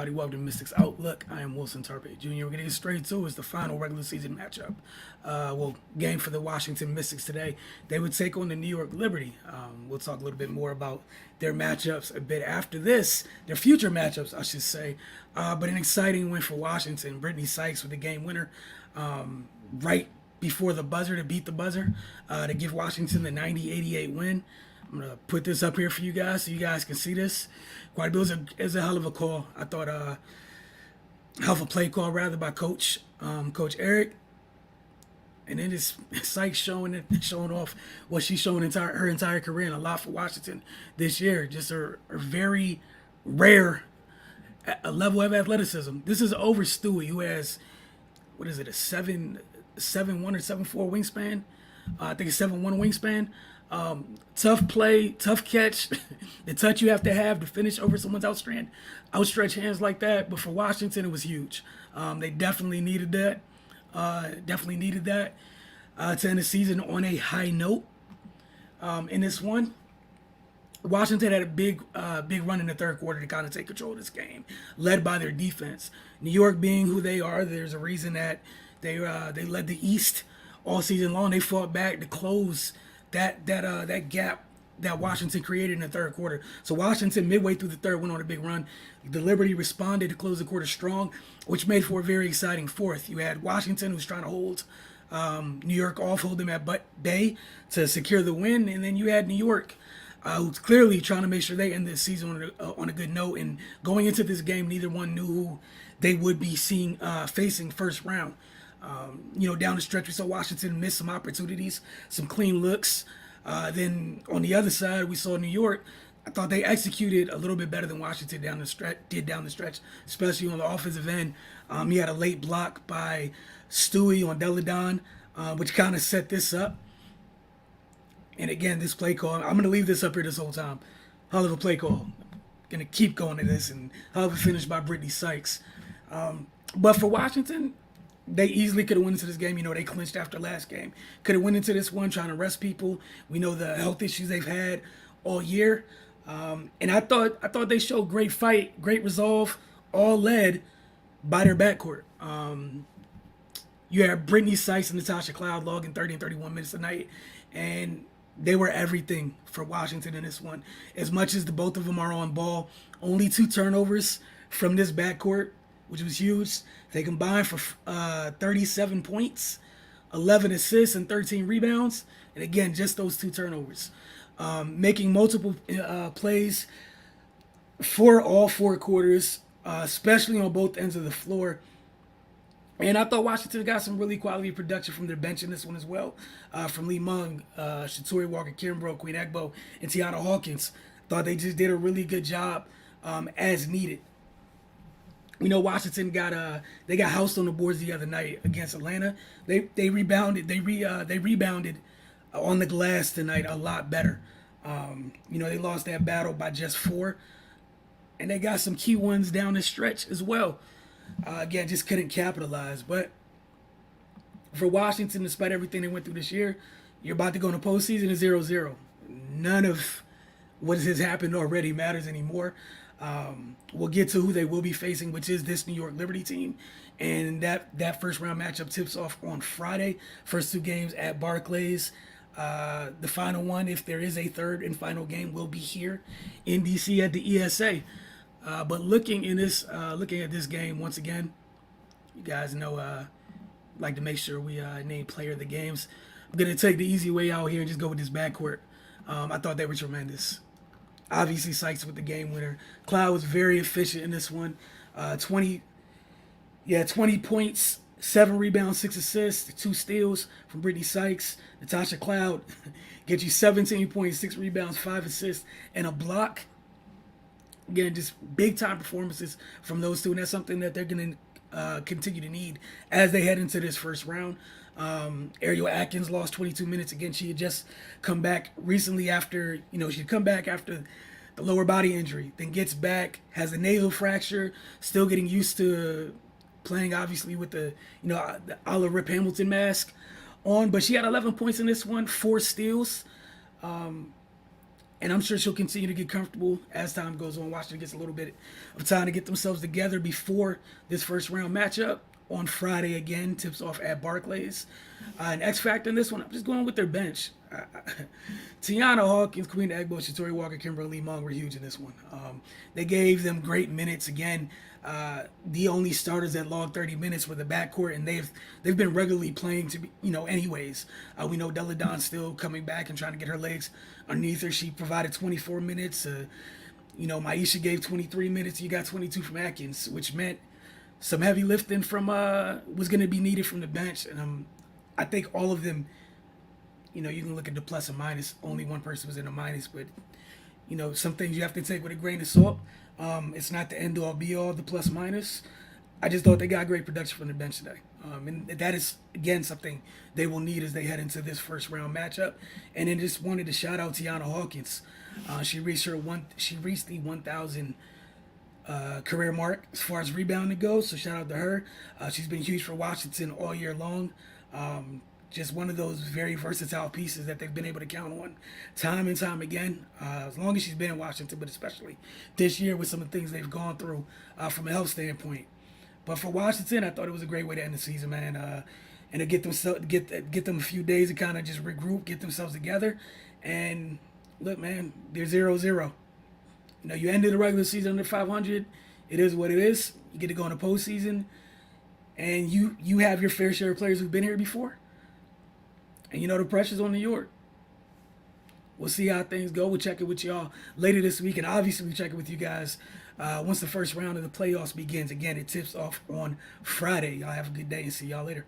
everybody? Welcome to Mystics Outlook. I am Wilson Tarpe Jr. We're going to get straight to it. It's the final regular season matchup. Game for the Washington Mystics today. They would take on the New York Liberty. We'll talk a little bit more about their matchups a bit after this. Their future matchups, I should say. But an exciting win for Washington. Brittany Sykes with the game winner right before the buzzer to beat the buzzer to give Washington the 90-88 win. I'm going to put this up here for you guys so you guys can see this. Quite a bit. It was a hell of a call. I thought, hell of a play call, rather, by Coach Eric. And then it's Sykes showing off what she's shown her entire career, and a lot for Washington this year. Just her very rare level of athleticism. This is over Stewie, who has, what is it, a 7'1" or 7'4" wingspan. I think it's 7'1" wingspan. Tough play, tough catch, the touch you have to finish over someone's outstretched hands like that. But for Washington, it was huge. They definitely needed that. To end the season on a high note. In this one, Washington had a big run in the third quarter to kind of take control of this game, led by their defense. New York being who they are, there's a reason that they led the East all season long. They fought back to close that gap that Washington created in the third quarter. So Washington, midway through the third, went on a big run. The Liberty responded to close the quarter strong, which made for a very exciting fourth. You had Washington, who's trying to hold New York off, hold them at bay to secure the win, and then you had New York, who's clearly trying to make sure they end this season on a good note. And going into this game, neither one knew who they would be facing first round. Down the stretch, we saw Washington miss some opportunities, some clean looks. Then on the other side, we saw New York. I thought they executed a little bit better than Washington down the stretch, especially on the offensive end. He had a late block by Stewie on Deladon, which kind of set this up. And again, this play call, I'm going to leave this up here this whole time. Hell of a play call. Going to keep going to this, and hell of a finish by Brittany Sykes. But for Washington, they easily could have went into this game. They clinched after last game. Could have went into this one trying to rest people. We know the health issues they've had all year. And I thought they showed great fight, great resolve, all led by their backcourt. You had Brittany Sykes and Natasha Cloud logging 30 and 31 minutes a night, and they were everything for Washington in this one. As much as the both of them are on ball, only 2 turnovers from this backcourt, which was huge. They combined for 37 points, 11 assists, and 13 rebounds. And again, just those 2 turnovers. Making multiple plays for all 4 quarters, especially on both ends of the floor. And I thought Washington got some really quality production from their bench in this one as well. From Lee Mung, Shatori Walker, Kimbrough, Queen Egbo, and Tiana Hawkins. Thought they just did a really good job as needed. Washington got housed on the boards the other night against Atlanta. They rebounded. They rebounded on the glass tonight a lot better. They lost that battle by just 4, and they got some key ones down the stretch as well. Again, just couldn't capitalize. But for Washington, despite everything they went through this year, you're about to go into postseason at 0-0. None of what has happened already matters anymore. We'll get to who they will be facing, which is this New York Liberty team. And that first round matchup tips off on Friday. First 2 games at Barclays. The final one, if there is a third and final game, will be here in DC at the ESA. But looking at this game once again, you guys know like to make sure we name player of the games. I'm gonna take the easy way out here and just go with this backcourt. I thought they were tremendous. Obviously, Sykes with the game winner. Cloud was very efficient in this one. 20 points, 7 rebounds, 6 assists, 2 steals from Brittany Sykes. Natasha Cloud gets you 17 points, 6 rebounds, 5 assists, and a block. Again, just big-time performances from those 2, and that's something that they're going to continue to need as they head into this first round. Ariel Atkins lost 22 minutes. Again, she had just come back recently after, she'd come back after the lower body injury, then gets back, has a nasal fracture, still getting used to playing, obviously, with the a la Rip Hamilton mask on. But she had 11 points in this one, 4 steals. and I'm sure she'll continue to get comfortable as time goes on. Washington gets a little bit of time to get themselves together before this first round matchup on Friday again. Tips off at Barclays. An X factor in this one, I'm just going with their bench. Tiana Hawkins, Queen Egbo, Shatori Walker, Kimberly Mong were huge in this one. They gave them great minutes again. The only starters that logged 30 minutes were the backcourt, and they've been regularly playing to be, anyways. We know Della Don's still coming back and trying to get her legs underneath her. She provided 24 minutes. Maisha gave 23 minutes. You got 22 from Atkins, which meant some heavy lifting from was going to be needed from the bench, and I think all of them. You can look at the plus and minus. Only one person was in the minus, but some things you have to take with a grain of salt. It's not the end all be all, the plus minus. I just thought they got great production from the bench today. And that is, again, something they will need as they head into this first round matchup. And then just wanted to shout out Tiana Hawkins. She reached the 1,000 career mark as far as rebounding goes. So shout out to her. She's been huge for Washington all year long. Just one of those very versatile pieces that they've been able to count on time and time again, as long as she's been in Washington, but especially this year with some of the things they've gone through from a health standpoint. But for Washington, I thought it was a great way to end the season, man, and to get them a few days to kind of just regroup, get themselves together, and look, man, they're 0-0. You ended the regular season under 500. It is what it is. You get to go in the postseason, and you have your fair share of players who've been here before. And the pressure's on New York. We'll see how things go. We'll check it with y'all later this week. And obviously, we'll check it with you guys once the first round of the playoffs begins. Again, it tips off on Friday. Y'all have a good day and see y'all later.